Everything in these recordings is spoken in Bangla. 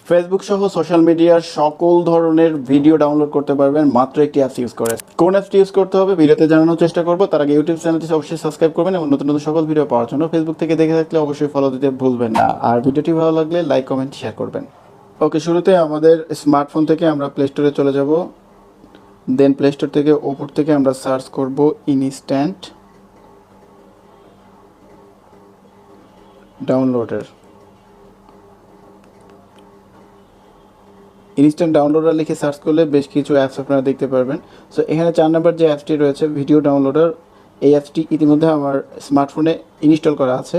ফেসবুক সহ সোশ্যাল মিডিয়ার সকল ধরনের ভিডিও ডাউনলোড করতে পারবেন মাত্র একটি অ্যাপস ইউজ করে। কোন অ্যাপসটি ইউজ করতে হবে ভিডিওতে জানানোর চেষ্টা করবো। তার আগে ইউটিউব চ্যানেলটি অবশ্যই সাবস্ক্রাইব করবেন এবং নতুন নতুন সকল ভিডিও পাওয়ার জন্য ফেসবুক থেকে দেখে থাকলে অবশ্যই ফলো দিতে ভুলবেন না। আর ভিডিওটি ভালো লাগলে লাইক কমেন্ট শেয়ার করবেন। ওকে, শুরুতে আমাদের স্মার্টফোন থেকে আমরা প্লে স্টোরে চলে যাব। দেন প্লে স্টোর থেকে ওপর থেকে আমরা সার্চ করব ইনস্ট্যান্ট ডাউনলোডার। ইনস্ট্যান্ট ডাউনলোডার লিখে সার্চ করলে বেশ কিছু অ্যাপস আপনারা দেখতে পারবেন। সো এখানে 4 নম্বর যে অ্যাপসটি রয়েছে ভিডিও ডাউনলোডার, এই অ্যাপসটি ইতিমধ্যে আমার স্মার্টফোনে ইনস্টল করা আছে।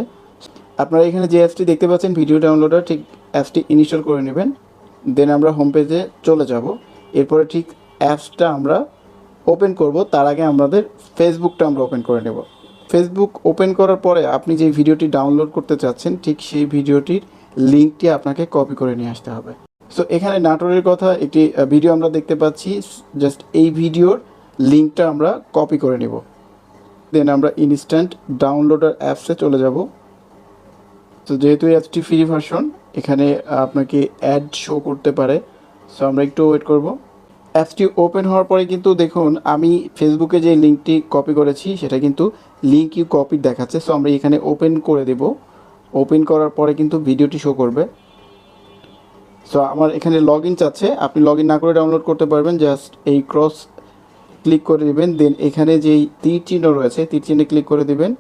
আপনারা এখানে যে অ্যাপসটি দেখতে পাচ্ছেন ভিডিও ডাউনলোডার, ঠিক অ্যাপসটি ইনস্টল করে নেবেন। দেন আমরা হোম পেজে চলে যাব। এরপরে ঠিক অ্যাপসটা আমরা ওপেন করব, তার আগে আমাদের ফেসবুকটা আমরা ওপেন করে নেব। ফেসবুক ওপেন করার পরে আপনি যে ভিডিওটি ডাউনলোড করতে চাচ্ছেন ঠিক সেই ভিডিওটির লিঙ্কটি আপনাকে কপি করে নিয়ে আসতে হবে। সো এখানে নাটোরের কথা একটি ভিডিও আমরা দেখতে পাচ্ছি, জাস্ট এই ভিডিওর লিঙ্কটা আমরা কপি করে নেব। দেন আমরা ইনস্ট্যান্ট ডাউনলোডার অ্যাপসে চলে যাব। তো যেহেতু এই অ্যাপসটি ফ্রি ভার্সন, এখানে আপনাকে অ্যাড শো করতে পারে। সো আমরা একটু ওয়েট করব। অ্যাপসটি ওপেন হওয়ার পরে কিন্তু দেখুন আমি ফেসবুকে যে লিঙ্কটি কপি করেছি সেটা কিন্তু লিঙ্ক ইউ কপি দেখাচ্ছে। সো আমরা এখানে ওপেন করে দেব। ওপেন করার পরে কিন্তু ভিডিওটি শো করবে। সো আমার এখানে লগ ইন চাচ্ছে, আপনি লগ ইন না করে ডাউনলোড করতে পারবেন। জাস্ট এই ক্রস ক্লিক করে দেবেন। দেন এখানে যেই তীর চিহ্ন রয়েছে তীর চিহ্নে ক্লিক করে দেবেন।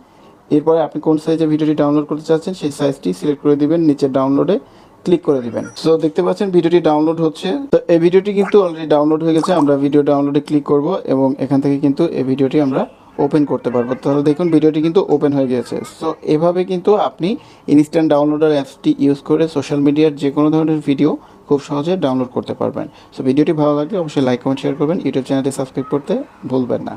এরপরে আপনি কোন সাইজে ভিডিওটি ডাউনলোড করতে চাচ্ছেন সেই সাইজটি সিলেক্ট করে দিবেন, নিচে ডাউনলোডে ক্লিক করে দিবেন। সো দেখতে পাচ্ছেন ভিডিওটি ডাউনলোড হচ্ছে। তো এই ভিডিওটি কিন্তু অলরেডি ডাউনলোড হয়ে গেছে। আমরা ভিডিও ডাউনলোডে ক্লিক করব এবং এখান থেকে কিন্তু এই ভিডিওটি আমরা ওপেন করতে পারবো। তাহলে দেখুন ভিডিওটি কিন্তু ওপেন হয়ে গিয়েছে। সো এভাবে কিন্তু আপনি ইনস্ট্যান্ট ডাউনলোডার অ্যাপসটি ইউজ করে সোশ্যাল মিডিয়ার যে কোনো ধরনের ভিডিও খুব সহজে ডাউনলোড করতে পারবেন। সো ভিডিওটি ভালো লাগলে অবশ্যই লাইক কমেন্ট শেয়ার করবেন। ইউটিউব চ্যানেলটি সাবস্ক্রাইব করতে ভুলবেন না।